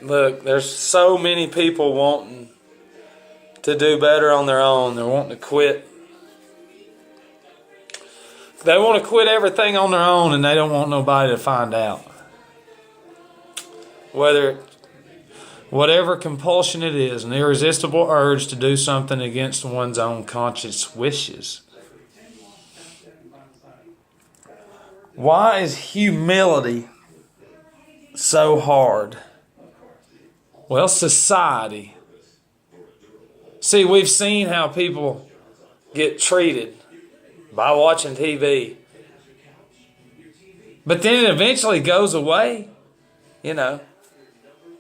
Look, there's so many people wanting to do better on their own. They're wanting to quit. They want to quit everything on their own, and they don't want nobody to find out. Whatever compulsion it is, an irresistible urge to do something against one's own conscious wishes. Why is humility so hard? Well, society. See, we've seen how people get treated by watching TV. But then it eventually goes away, you know.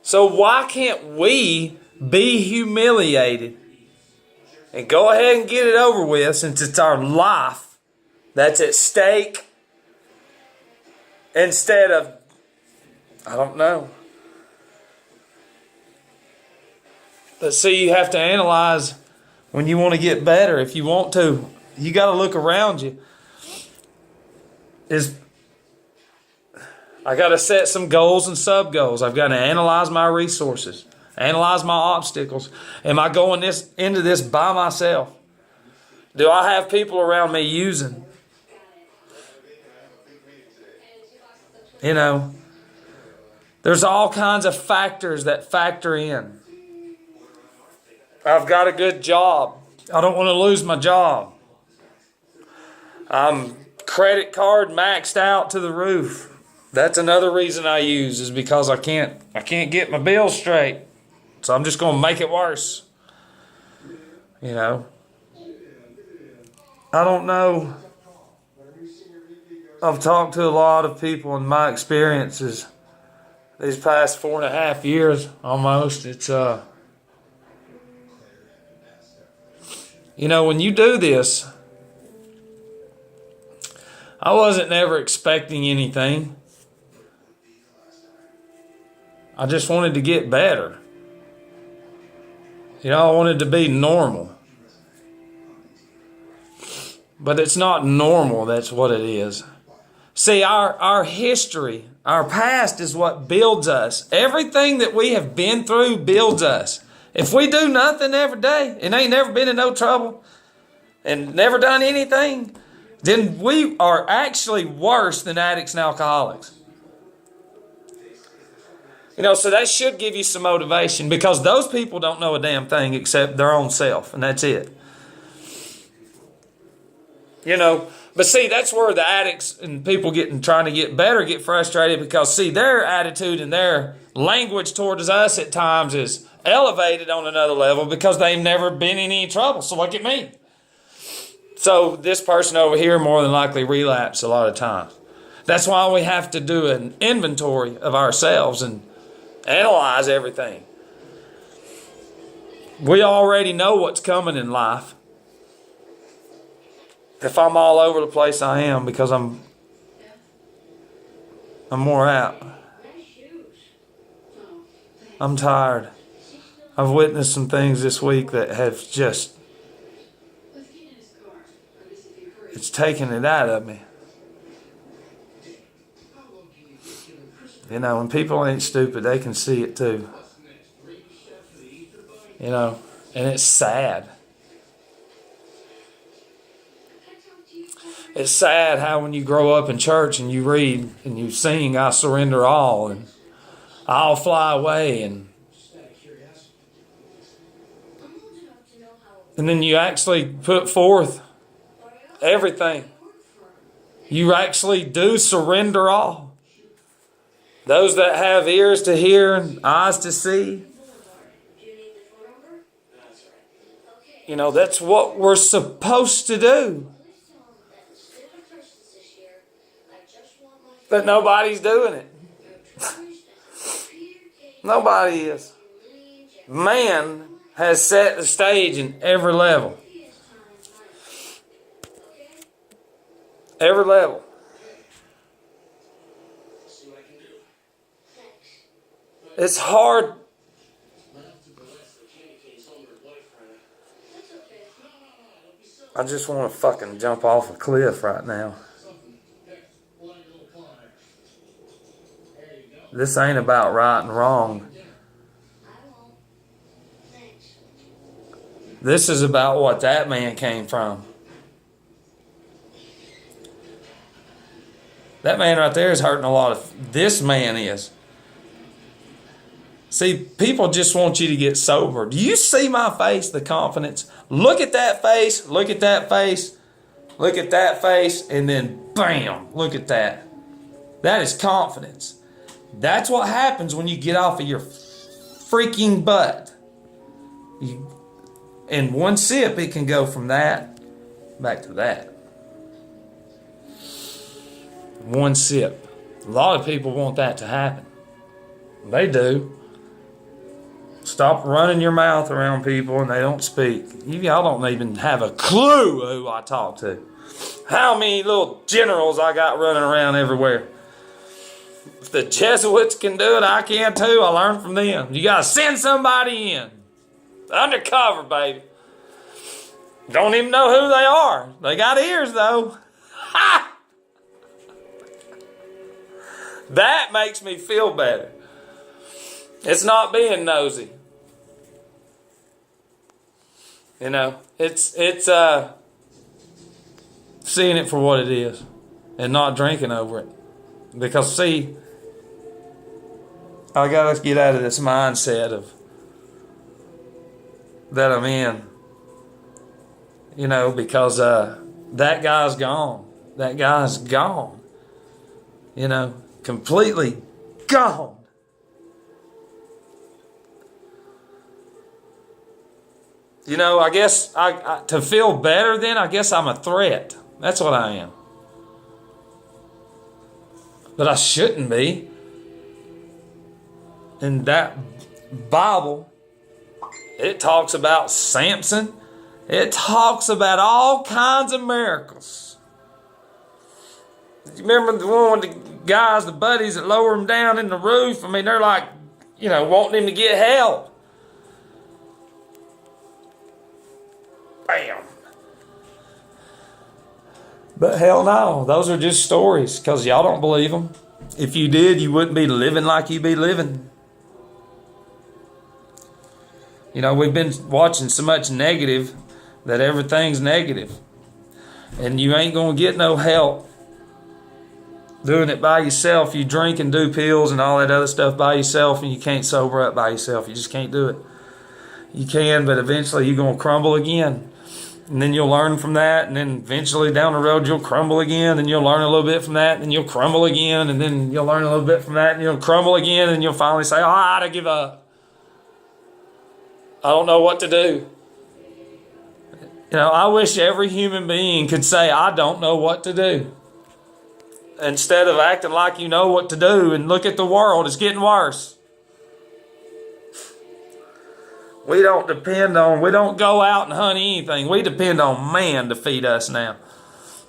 So why can't we be humiliated and go ahead and get it over with, since it's our life that's at stake, instead of, I don't know. But see, you have to analyze when you want to get better. If you want to, you got to look around you. I got to set some goals and sub-goals. I've got to analyze my resources, analyze my obstacles. Am I going into this by myself? Do I have people around me using? You know, there's all kinds of factors that factor in. I've got a good job. I don't want to lose my job. I'm credit card maxed out to the roof. That's another reason I use, is because I can't get my bills straight. So I'm just going to make it worse. You know. I don't know. I've talked to a lot of people, in my experiences these past 4.5 years almost. It's you know, when you do this, I wasn't never expecting anything. I just wanted to get better. You know, I wanted to be normal. But it's not normal, that's what it is. See, our history, our past is what builds us. Everything that we have been through builds us. If we do nothing every day and ain't never been in no trouble and never done anything, then we are actually worse than addicts and alcoholics. You know, so that should give you some motivation, because those people don't know a damn thing except their own self, and that's it. You know, but see, that's where the addicts and people trying to get better get frustrated, because see, their attitude and their language towards us at times is elevated on another level because they've never been in any trouble. So look at me. So this person over here more than likely relapse a lot of times. That's why we have to do an inventory of ourselves and analyze everything. We already know what's coming in life. If I'm all over the place, I am, because I'm wore out. I'm tired. I've witnessed some things this week that have just, it's taken it out of me. You know, when people ain't stupid, they can see it too. You know, and it's sad. It's sad how when you grow up in church and you read and you sing, I surrender all, and I'll fly away, and then you actually put forth everything. You actually do surrender all. Those that have ears to hear and eyes to see. You know, that's what we're supposed to do. But nobody's doing it. Nobody is. Man has set the stage in every level. Every level. It's hard. I just want to fucking jump off a cliff right now. This ain't about right and wrong. This is about what that man came from. That man right there is hurting a lot of, this man is. See, people just want you to get sober. Do you see my face, the confidence? Look at that face, look at that face, look at that face, and then bam, look at that. That is confidence. That's what happens when you get off of your freaking butt. In one sip, it can go from that back to that. One sip. A lot of people want that to happen. They do. Stop running your mouth around people and they don't speak. Y'all don't even have a clue who I talk to. How many little generals I got running around everywhere. If the Jesuits can do it, I can too. I learned from them. You gotta send somebody in. Undercover, baby. Don't even know who they are. They got ears though. Ha! That makes me feel better. It's not being nosy. You know, it's seeing it for what it is and not drinking over it. Because see, I gotta get out of this mindset of that I'm in. You know, because that guy's gone. That guy's gone. You know, completely gone. You know, I guess I to feel better then, I guess I'm a threat. That's what I am. But I shouldn't be. In that Bible, it talks about Samson. It talks about all kinds of miracles. You remember the one with the guys, the buddies that lower him down in the roof? I mean, they're like, you know, wanting him to get help. Bam. But hell no, those are just stories because y'all don't believe them. If you did, you wouldn't be living like you be living. You know, we've been watching so much negative that everything's negative. And you ain't going to get no help doing it by yourself. You drink and do pills and all that other stuff by yourself and you can't sober up by yourself. You just can't do it. You can, but eventually you're going to crumble again. And then you'll learn from that, and then eventually down the road you'll crumble again, and you'll learn a little bit from that, and you'll crumble again, and then you'll learn a little bit from that, and you'll crumble again, and you'll finally say, oh, I ought to give up. I don't know what to do. You know, I wish every human being could say, I don't know what to do. Instead of acting like you know what to do, and look at the world, it's getting worse. We don't go out and hunt anything. We depend on man to feed us now.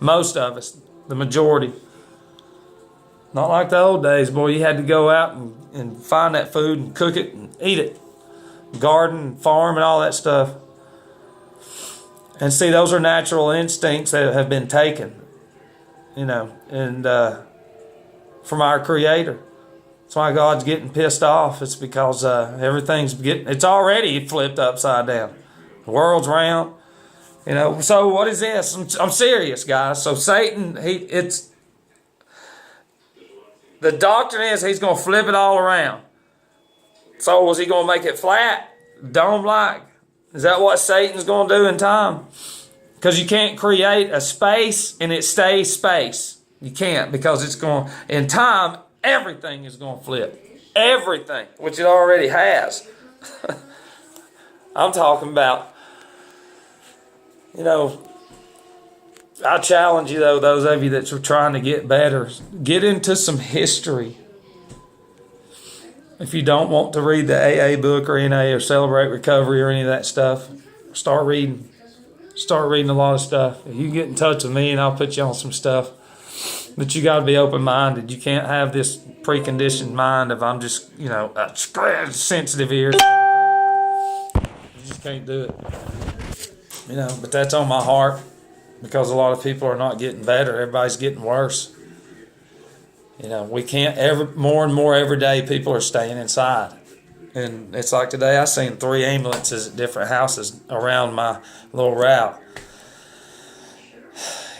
Most of us, the majority. Not like the old days, boy. You had to go out and find that food and cook it and eat it. Garden, farm, and all that stuff. And see, those are natural instincts that have been taken, you know, and from our Creator. That's why God's getting pissed off. It's because it's already flipped upside down. The world's round. You know, so what is this? I'm serious, guys. So Satan, the doctrine is he's going to flip it all around. So is he going to make it flat, dome-like? Is that what Satan's going to do in time? Because you can't create a space and it stays space. You can't, because it's going, in time, everything is going to flip. Everything, which it already has. I'm talking about, you know, I challenge you, though, those of you that are trying to get better, get into some history. If you don't want to read the AA book or NA or Celebrate Recovery or any of that stuff, start reading. Start reading a lot of stuff. You get in touch with me and I'll put you on some stuff. But you got to be open-minded. You can't have this preconditioned mind of I'm just, you know, sensitive ears. You just can't do it. You know, but that's on my heart because a lot of people are not getting better. Everybody's getting worse. You know, we can't more and more every day people are staying inside. And it's like today I seen 3 ambulances at different houses around my little route.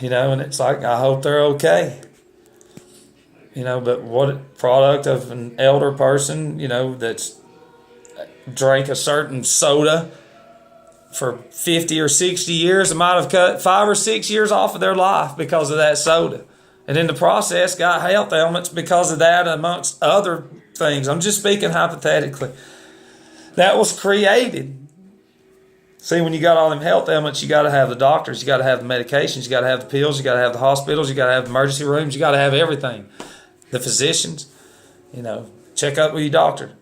And it's like, I hope they're okay. But what product of an elder person, that's drank a certain soda for 50 or 60 years, it might have cut 5 or 6 years off of their life because of that soda. And in the process, got health ailments because of that, amongst other things. I'm just speaking hypothetically. That was created. See, when you got all them health ailments, you got to have the doctors, you got to have the medications, you got to have the pills, you got to have the hospitals, you got to have the emergency rooms, you got to have everything. The physicians, check up with your doctor.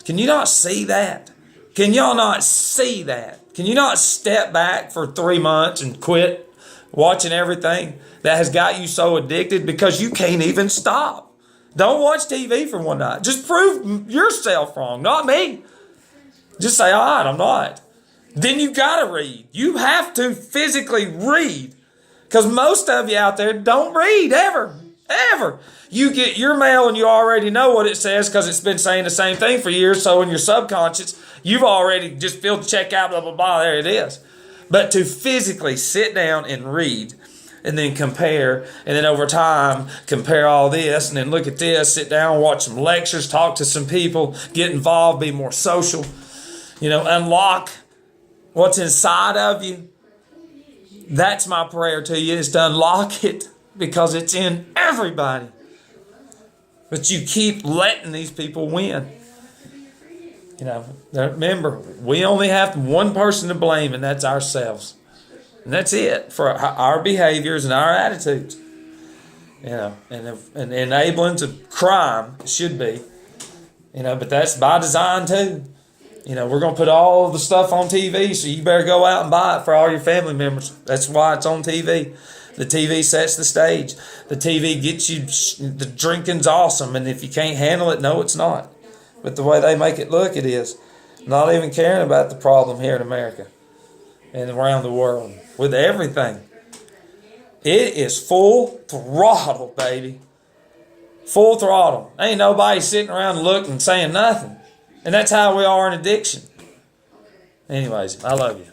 Can you not see that? Can y'all not see that? Can you not step back for 3 months and quit watching everything that has got you so addicted because you can't even stop? Don't watch TV for one night. Just prove yourself wrong, not me. Just say, all right, I'm not. Then you got to read. You have to physically read. Because most of you out there don't read ever. Ever. You get your mail and you already know what it says because it's been saying the same thing for years. So in your subconscious, you've already just filled the check out, blah, blah, blah. There it is. But to physically sit down and read and then compare, and then over time compare all this and then look at this, sit down, watch some lectures, talk to some people, get involved, be more social, unlock what's inside of you. That's my prayer to you, is to unlock it, because it's in everybody. But you keep letting these people win. Remember, we only have one person to blame, and that's ourselves. And that's it for our behaviors and our attitudes. And enabling to crime should be. But that's by design too. We're going to put all the stuff on TV, so you better go out and buy it for all your family members. That's why it's on TV. The TV sets the stage. The TV gets you, the drinking's awesome, and if you can't handle it, no, it's not. But the way they make it look, it is. Not even caring about the problem here in America and around the world with everything. It is full throttle, baby. Full throttle. Ain't nobody sitting around looking and saying nothing. And that's how we are in addiction. Anyways, I love you.